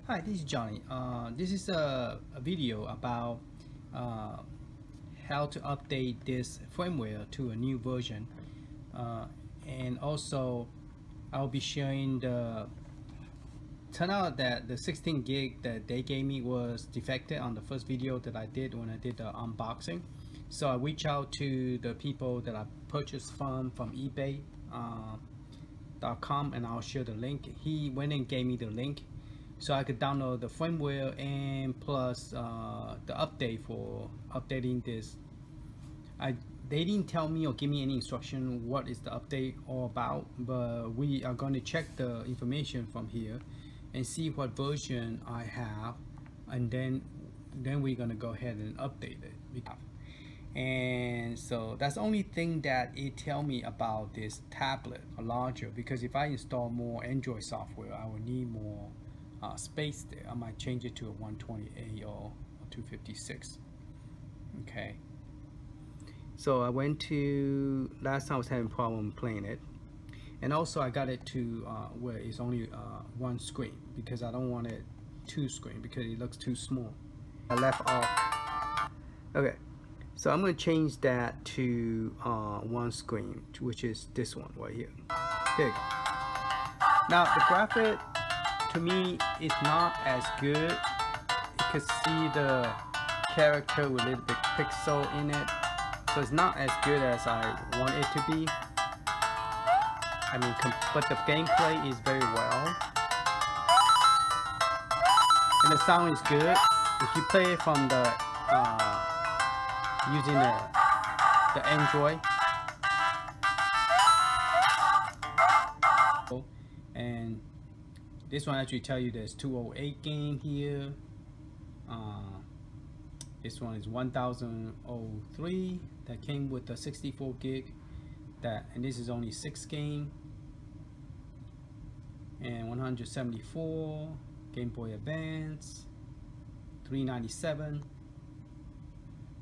Hi, this is Johnny. This is a video about how to update this firmware to a new version, and also I'll be sharing turn out that the 16 gig that they gave me was defective on the first video that I did when I did the unboxing. So I reached out to the people that I purchased from eBay.com, and I'll share the link. He went and gave me the link so I could download the firmware and plus the update for updating this. They didn't tell me or give me any instruction what is the update all about, but we are going to check the information from here and see what version I have, and then we're going to go ahead and update it. And so that's the only thing that it tell me about this tablet, a larger, because if I install more Android software, I will need more space there. I might change it to a 128 or 256. Okay, so I went to, last time I was having problem playing it, and also I got it to where it's only one screen, because I don't want it two screen because it looks too small. I left off. Okay, so I'm going to change that to one screen, which is this one right here. There you go. Now the graphic to me is not as good. You can see the character with a little bit pixel in it, so it's not as good as I want it to be. I mean, but the gameplay is very well, and the sound is good. If you play it from the using the Android, and this one actually tell you there's 208 game here. This one is 1003 that came with the 64 gig. And this is only 6 game, and 174 Game Boy Advance, 397,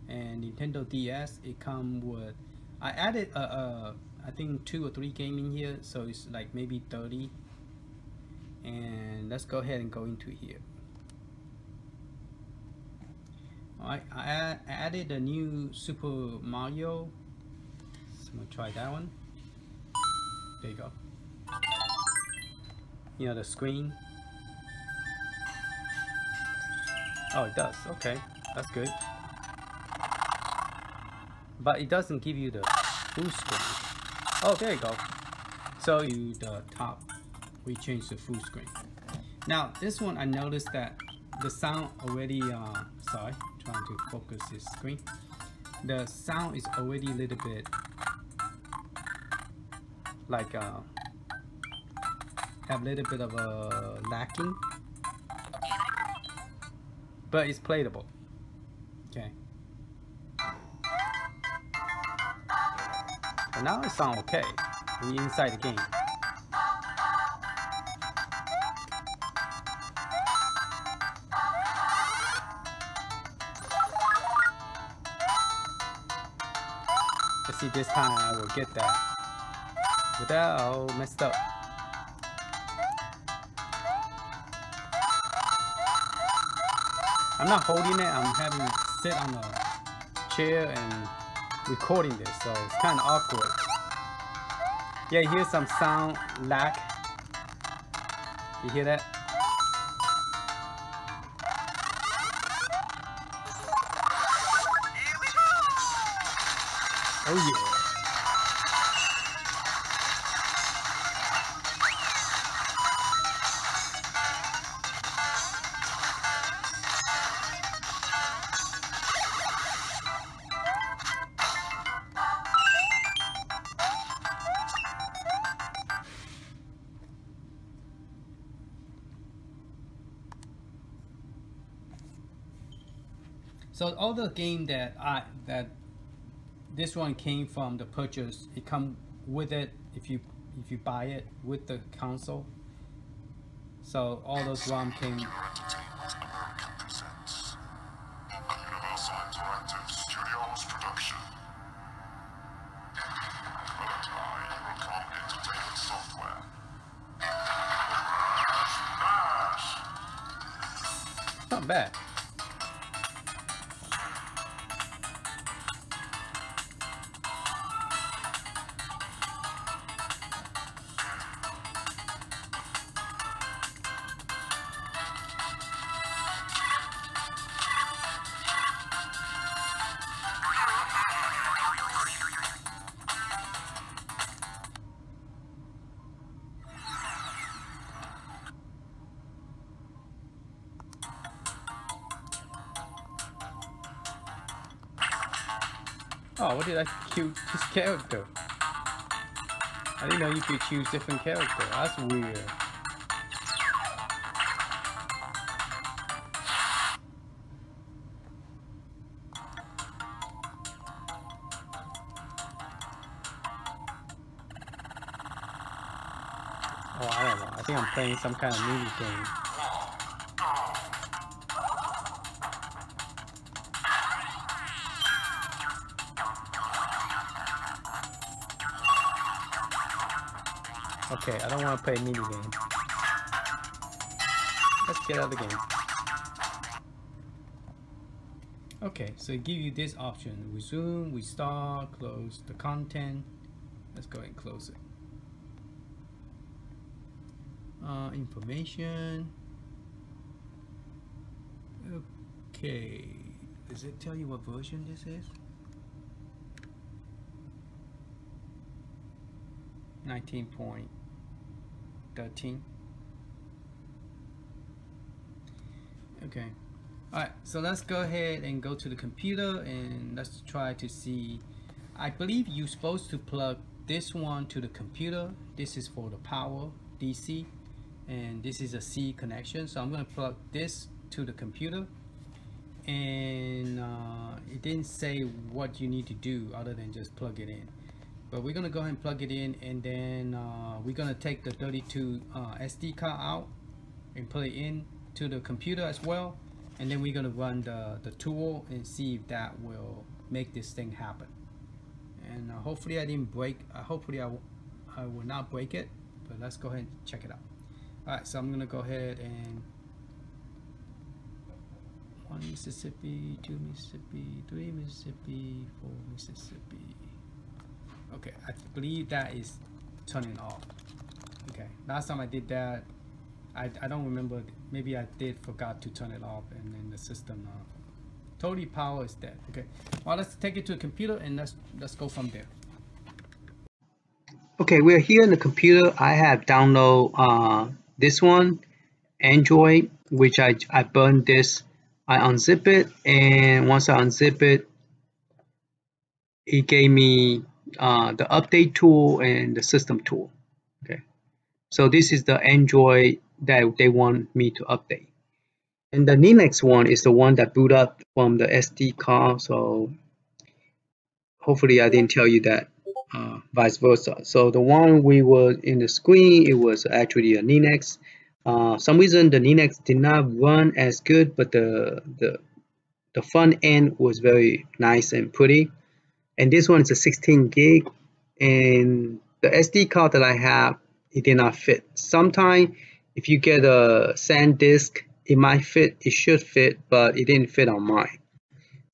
and Nintendo DS. It come with, I added I think 2 or 3 game in here, so it's like maybe 30. And let's go ahead and go into here. Alright, I added a new Super Mario. I'm gonna try that one. There you go. You know the screen. Oh, it does. Okay, that's good. But it doesn't give you the full screen. Oh, there you go. So you the top, we changed the full screen. Now this one, I noticed that the sound already. Sorry, trying to focus this screen. The sound is already a little bit like have a little bit of a lacking, but it's playable. Okay, but now it sounds okay when you're inside the game. Let's see, this time I will get that without messed up. I'm not holding it, I'm having it sit on a chair and recording this, so it's kind of awkward. Yeah, here's some sound lag. You hear that? Oh yeah. So all the game that this one came from the purchase, it come with it if you buy it with the console. So all those ROM came. not bad. Oh, what did I choose this character? I didn't know you could choose different character. That's weird. Oh, I don't know. I think I'm playing some kind of mini game. Okay, I don't want to play a mini game. Let's get out of the game. Okay, so it gives you this option: resume, restart, close the content. Let's go ahead and close it. Information. Okay, does it tell you what version this is? 19.13. Okay. Alright, so let's go ahead and go to the computer and let's try to see. I believe you're supposed to plug this one to the computer. This is for the power DC, and this is a C connection. So I'm going to plug this to the computer, and it didn't say what you need to do other than just plug it in. But we're going to go ahead and plug it in, and then we're going to take the 32 SD card out and put it in to the computer as well. And then we're going to run the tool and see if that will make this thing happen. And hopefully I didn't break, hopefully I will not break it, but let's go ahead and check it out. Alright, so I'm going to go ahead and 1 Mississippi, 2 Mississippi, 3 Mississippi, 4 Mississippi. Okay, I believe that is turning off. Okay, last time I did that, I don't remember, maybe I did forgot to turn it off, and then the system totally power is dead. Okay, well, let's take it to a computer and let's go from there. Okay, we're here in the computer. I have download this one, Android, which I burned this. I unzip it, and once I unzip it, it gave me the update tool and the system tool. Okay, so this is the Android that they want me to update, and the Linux one is the one that boot up from the SD card. So hopefully I didn't tell you that, vice versa. So the one we were in the screen, it was actually a Linux. Some reason the Linux did not run as good, but the front end was very nice and pretty. And this one is a 16 gig, and the SD card that I have, it did not fit. Sometimes if you get a SanDisk, it might fit, it should fit, but it didn't fit on mine.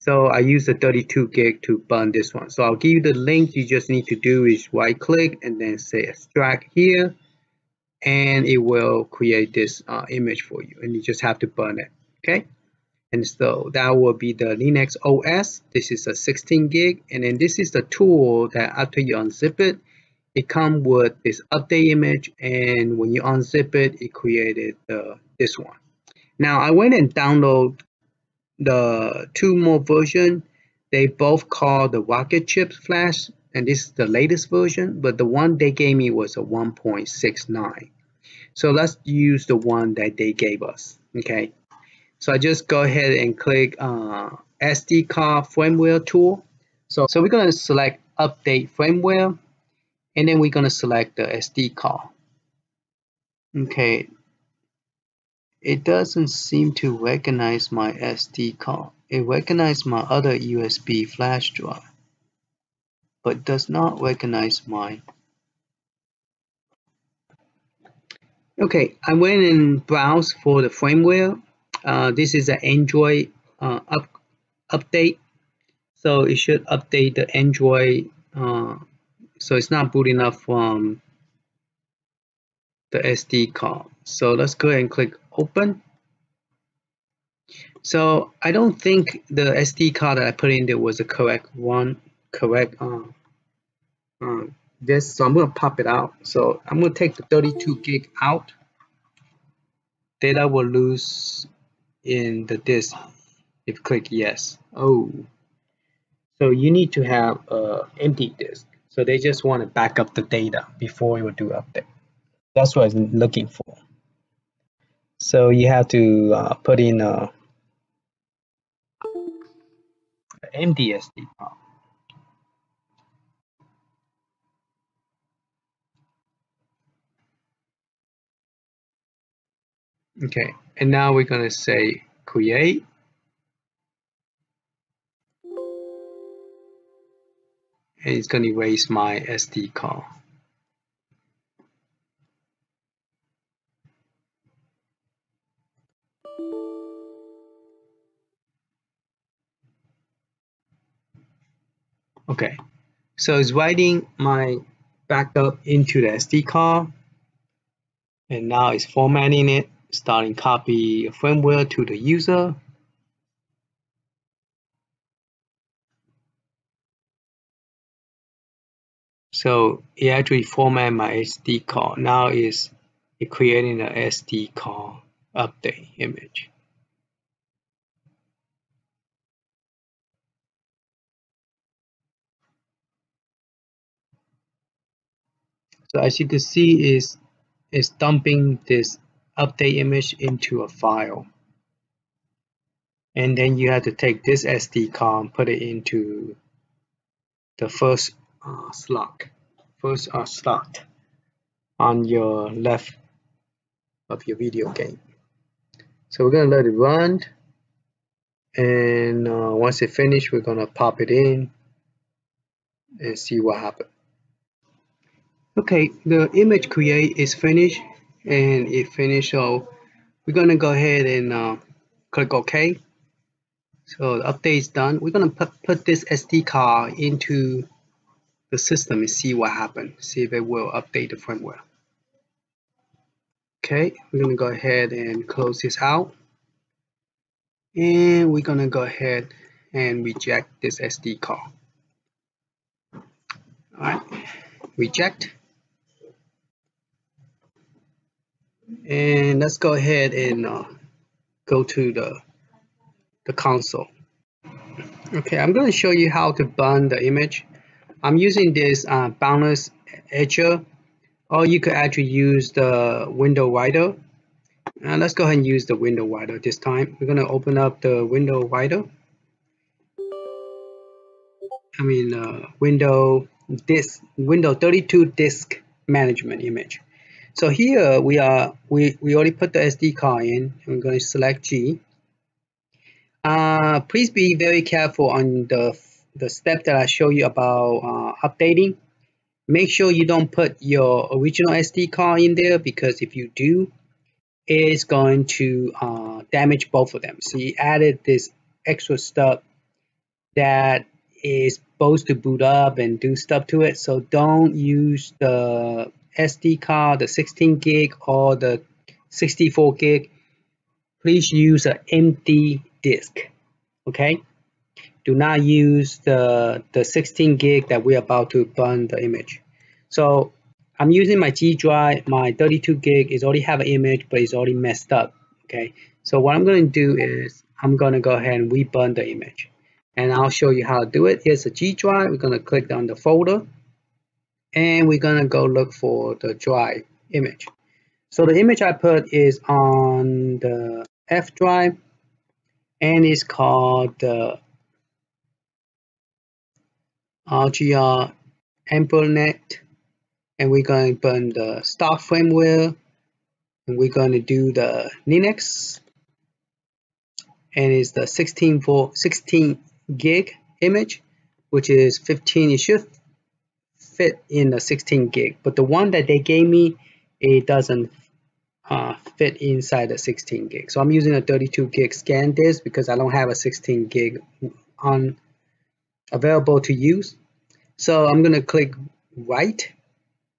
So I used the 32 gig to burn this one. So I'll give you the link. You just need to do is right click and then say extract here, and it will create this image for you, and you just have to burn it. Okay, and so that will be the Linux OS. This is a 16 gig, and then this is the tool that after you unzip it, it comes with this update image, and when you unzip it, it created this one. Now I went and downloaded the 2 more version. They both call the Rocket Chip Flash, and this is the latest version, but the one they gave me was a 1.69. So let's use the one that they gave us. Okay, so I just go ahead and click SD card firmware tool. So we're going to select update firmware, and then we're going to select the SD card. Okay, it doesn't seem to recognize my SD card. It recognizes my other USB flash drive, but does not recognize mine. Okay, I went and browsed for the firmware. This is an Android update, so it should update the Android. So it's not booting up from the SD card. So let's go ahead and click open. So I don't think the SD card that I put in there was the correct one, this. So I'm gonna pop it out. So I'm gonna take the 32 gig out. Data will lose in the disk if you click yes. Oh, so you need to have an empty disk. So they just want to back up the data before you do update. That's what I'm looking for. So you have to put in a empty SD card. Okay, and now we're gonna say create. And it's gonna erase my SD card. Okay, so it's writing my backup into the SD card, and now it's formatting it, starting copy firmware to the user. So it actually format my SD card. Now it's creating an SD card update image. So as you can see, is dumping this update image into a file. And then you have to take this SD card, put it into the first slot on your left of your video game. So we're gonna let it run, and once it finished, we're gonna pop it in and see what happens. Okay, the image create is finished, and it finished. So we're gonna go ahead and click OK. So the update is done. We're gonna put this SD card into the system and see what happens. See if it will update the firmware. Okay, we're gonna go ahead and close this out, and we're gonna go ahead and reject this SD card. All right, reject, and let's go ahead and go to the console. Okay, I'm gonna show you how to burn the image. I'm using this boundless etcher, or you could actually use the window writer. Let's go ahead and use the window writer this time. We're gonna open up the window writer. Window 32 disk management image. So here we already put the SD card in. I'm going to select G. Please be very careful on the step that I show you about updating. Make sure you don't put your original SD card in there, because if you do, it's going to damage both of them. So you added this extra stuff that is supposed to boot up and do stuff to it. So don't use the SD card, the 16 gig or the 64 gig. Please use an empty disk. Okay, do not use the 16 gig that we're about to burn the image. So I'm using my G drive. My 32 gig is already have an image, but it's already messed up. Okay, so what I'm going to do is I'm going to go ahead and reburn the image, and I'll show you how to do it. Here's a G drive. We're going to click on the folder, and we're going to go look for the drive image. So the image I put is on the F drive, and it's called the RGR ANBERNIC, and we're going to burn the stock firmware, and we're going to do the Linux, and it's the 16 gig image, which is 15. It should fit in the 16 gig, but the one that they gave me, it doesn't fit inside the 16 gig. So I'm using a 32 gig scan disk because I don't have a 16 gig available to use. So I'm going to click write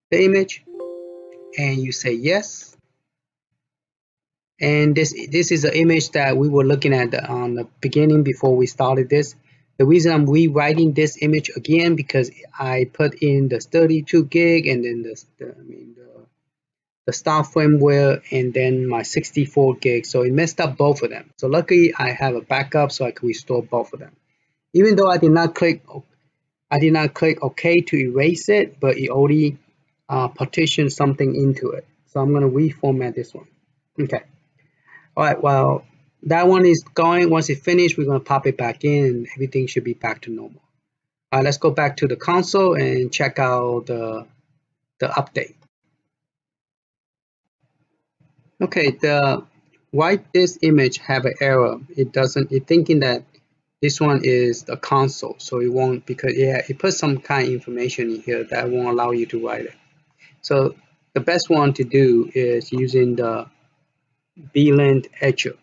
the image, and you say yes. And this is an image that we were looking at on the beginning before we started this. The reason I'm rewriting this image again because I put in the 32 gig and then the start firmware and then my 64 gig, so it messed up both of them. So luckily I have a backup so I can restore both of them. Even though I did not click OK to erase it, but it already partitioned something into it. So I'm going to reformat this one. Okay. All right. Well, that one is going. Once it's finished, we're going to pop it back in, and everything should be back to normal. All right. Let's go back to the console and check out the update. Okay. Why this image have an error? It thinking that this one is the console, so it won't, because it puts some kind of information in here that won't allow you to write it. So the best one to do is using the VLAN etcher,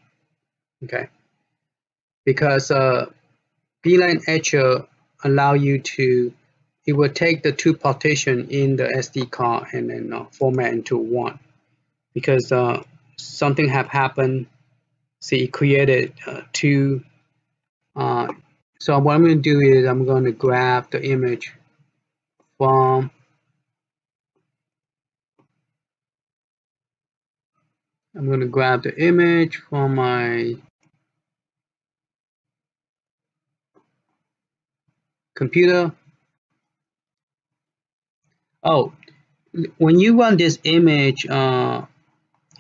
okay? Because VLAN etcher allow you to, it will take the two partition in the SD card and then format into one. Because something have happened, see, it created two. So what I'm going to do is I'm going to grab the image from my computer. Oh, when you run this image,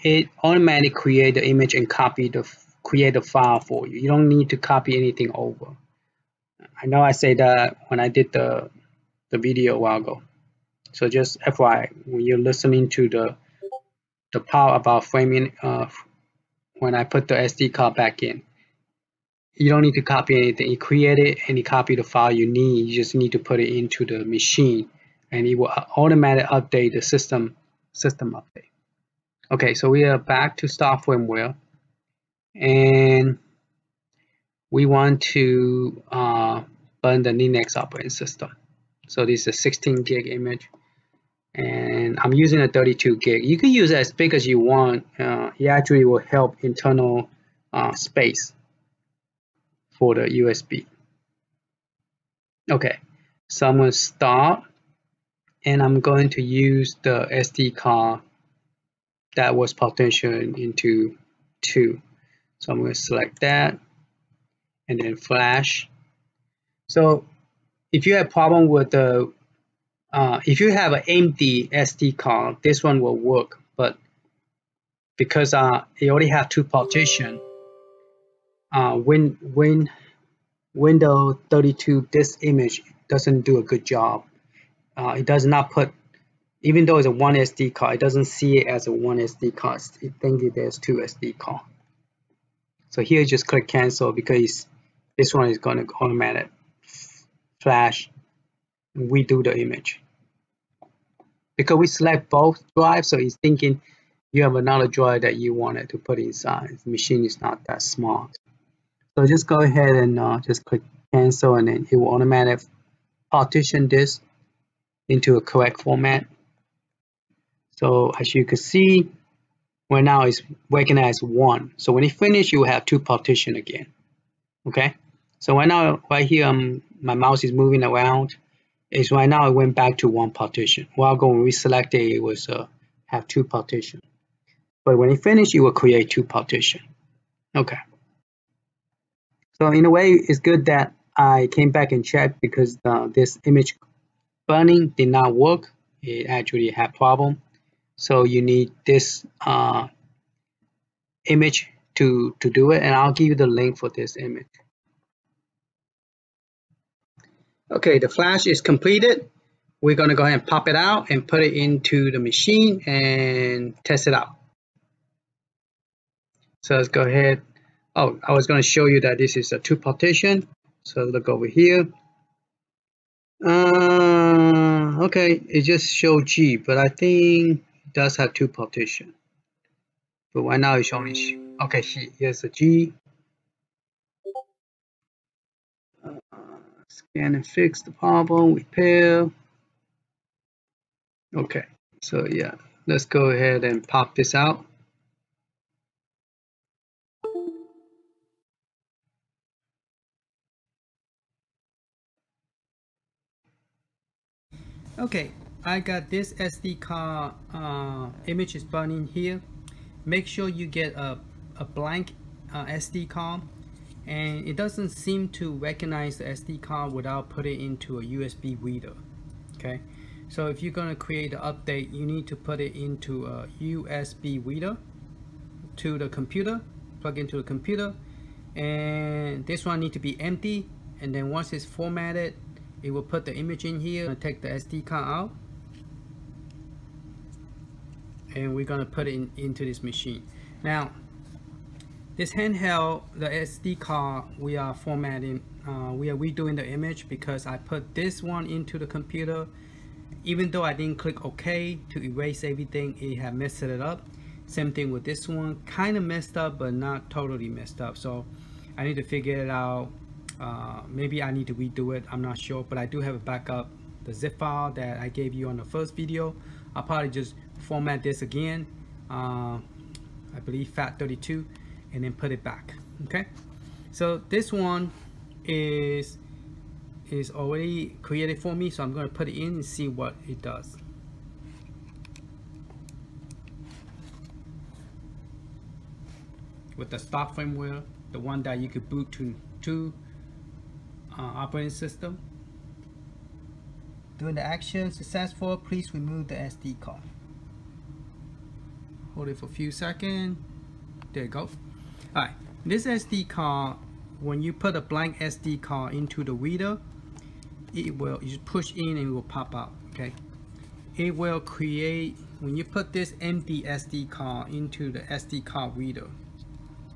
it automatically create the image and create a file for you. You don't need to copy anything over. I know I say that when I did the video a while ago. So just FYI, when you're listening to the part about framing, when I put the SD card back in, you don't need to copy anything. You create it and you copy the file you need. You just need to put it into the machine, and it will automatically update the system update. Okay, so we are back to start firmware, and we want to run the Linux operating system. So this is a 16 gig image, and I'm using a 32 gig. You can use it as big as you want. It actually will help internal space for the USB. Okay, so I'm going to start, and I'm going to use the SD card that was partitioned into 2. So I'm going to select that and then flash. So if you have problem with the if you have an empty SD card, this one will work, but because it already have 2 partition, Windows 32 this image doesn't do a good job. It does not put, even though it's a 1 SD card, it doesn't see it as a 1 SD card. It thinks there's 2 SD card. So here just click cancel because this one is going to automatic flash and redo the image. Because we select both drives, so it's thinking you have another drive that you wanted to put inside. The machine is not that smart. So just go ahead and just click cancel, and then it will automatically partition this into a correct format. So as you can see, right now it's recognized 1. So when it finishes, you will have 2 partition again. Okay. So right now, right here, my mouse is moving around. It's right now it went back to 1 partition. While when we selected it was have 2 partition. But when it finished, it will create 2 partition. Okay. So in a way, it's good that I came back and checked because this image burning did not work. It actually had problem. So you need this image to do it, and I'll give you the link for this image. Okay, the flash is completed. We're going to go ahead and pop it out and put it into the machine and test it out. So let's go ahead. Oh, I was going to show you that this is a 2 partition. So look over here. Okay, it just showed G, but I think it does have 2 partition. But right now it's only okay. Here's a G. Scan and fix the problem. Repair. Okay. So yeah, let's go ahead and pop this out. Okay, I got this SD card image is burning here. Make sure you get a blank SD card, and it doesn't seem to recognize the SD card without putting it into a USB reader. Okay, so if you're going to create an update, you need to put it into a USB reader to the computer, plug into the computer, and this one need to be empty, and then once it's formatted, it will put the image in here and take the SD card out, and we're gonna put it into this machine. Now this handheld, the SD card, we are formatting, we are redoing the image because I put this one into the computer. Even though I didn't click OK to erase everything, it had messed it up. Same thing with this one, kind of messed up but not totally messed up, so I need to figure it out. Maybe I need to redo it, I'm not sure, but I do have a backup, the zip file that I gave you on the first video. I'll probably just format this again, I believe FAT32, and then put it back. Okay, so this one is already created for me, so I'm going to put it in and see what it does. With the stock firmware, the one that you could boot to operating system. Doing the action successful, please remove the SD card. Hold it for a few seconds. There you go. Alright, this SD card, when you put a blank SD card into the reader, it will, you just push in and it will pop out. Okay, it will create, when you put this empty SD card into the SD card reader,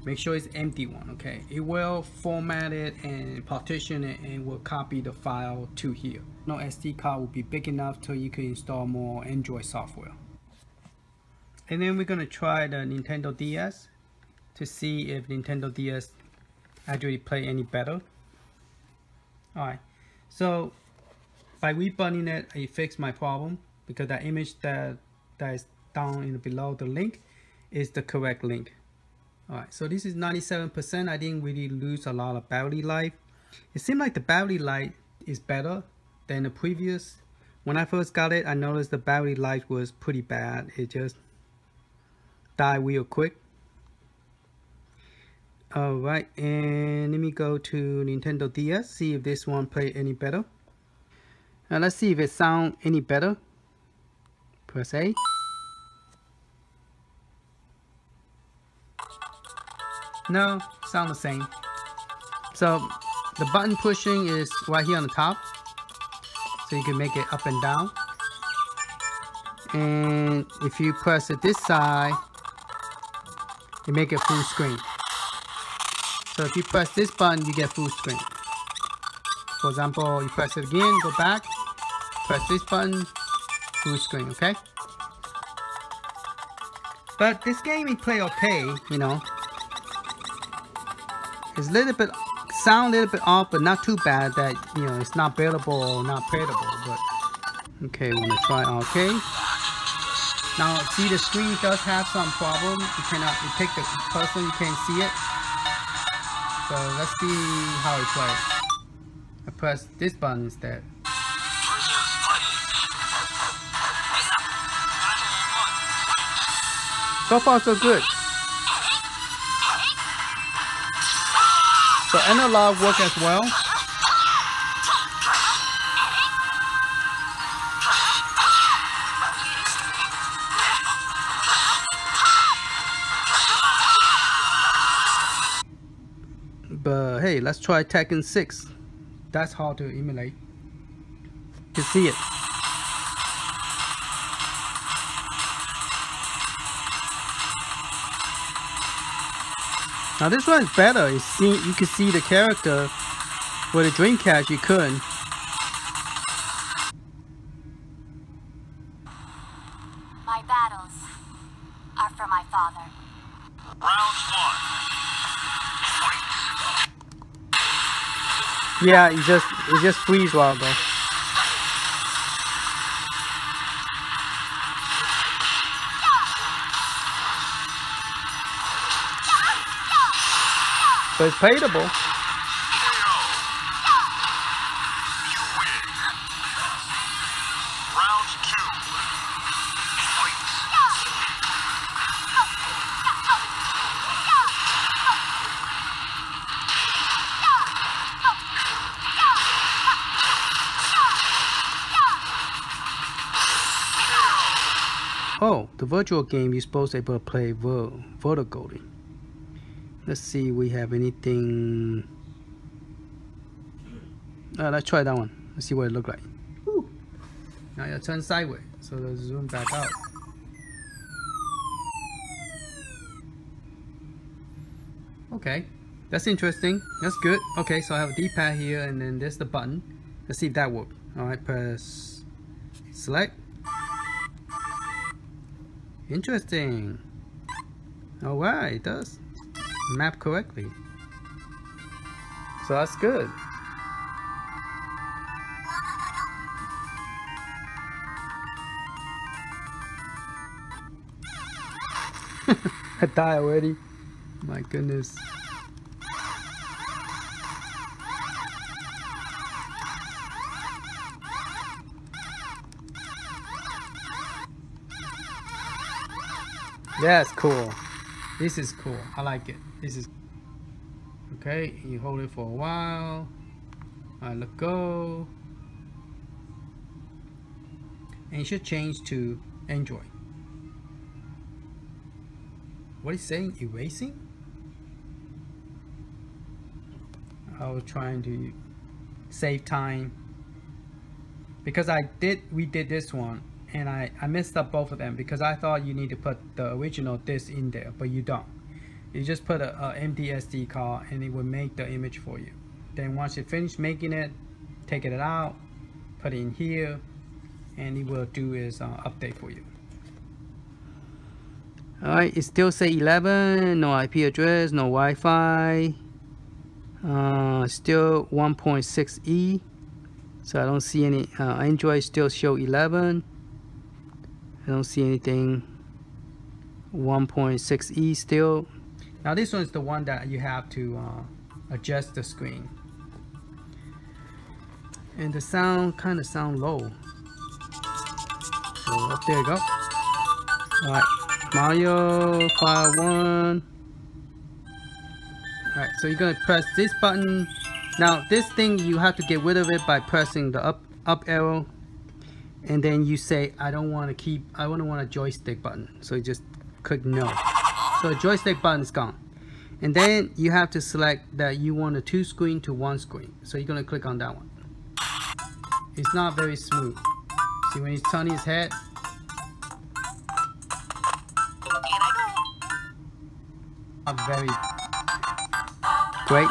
make sure it's empty one. Okay, it will format it and partition it and will copy the file to here. No SD card will be big enough so you can install more Android software. And then we're gonna try the Nintendo DS to see if Nintendo DS actually play any better. Alright, so by rebooting it, it fixed my problem because that image that is down in below the link is the correct link. Alright, so this is 97%. I didn't really lose a lot of battery life. It seemed like the battery life is better than the previous. When I first got it, I noticed the battery life was pretty bad. It just died real quick. Alright, and let me go to Nintendo DS, see if this one play any better. Now let's see if it sounds any better. Press A. No, sound the same. So the button pushing is right here on the top, so you can make it up and down. And if you press it this side, you make it full screen. So if you press this button, you get full screen. For example, you press it again, go back, press this button, full screen. Okay. But this game we play okay, you know. It's a little bit, sound a little bit off, but not too bad that, you know, it's not bearable or not playable. But okay, we're gonna try okay. Now see, the screen does have some problem. You cannot, you take the cursor, you can't see it. So let's see how it plays. I press this button instead. So far so good. So analog work as well. But hey, let's try Tekken 6. That's hard to emulate. You can see it. Now this one's better. You can see the character. With the Dreamcast you couldn't. My battles are for my father. Yeah, it just freeze while though. So it's playable. Oh, the virtual game you're supposed to be able to play vertically. Let's see, we have anything. Let's try that one. Let's see what it looks like. Woo. Now you turn sideways, so let's zoom back out. Okay, that's interesting. That's good. Okay, so I have a D-pad here, and then there's the button. Let's see if that works. All right, press select. Interesting. All right, it does map correctly. So that's good. I died already. My goodness. That's cool. This is cool. I like it. This is okay. You hold it for a while. Alright, let go. And it should change to Android. What is it saying? Erasing? I was trying to save time because we did this one. And I messed up both of them because I thought you need to put the original disc in there, but you don't. You just put a empty SD card and it will make the image for you. Then once you finish making it, take it out, put it in here, and it will do its update for you. Alright, it still say 11, no IP address, no Wi-Fi, still 1.6E, so I don't see any. Android still show 11. I don't see anything. 1.6E still. Now this one is the one that you have to adjust the screen. And the sound kind of sound low. So there you go. Alright, Mario file 1. Alright, so you're gonna press this button. Now this thing you have to get rid of it by pressing the up arrow. And then you say, I don't want a joystick button. So you just click no. So the joystick button is gone. And then you have to select that you want a 2 screen to 1 screen. So you're gonna click on that one. It's not very smooth. See when he's turning his head? Not very great.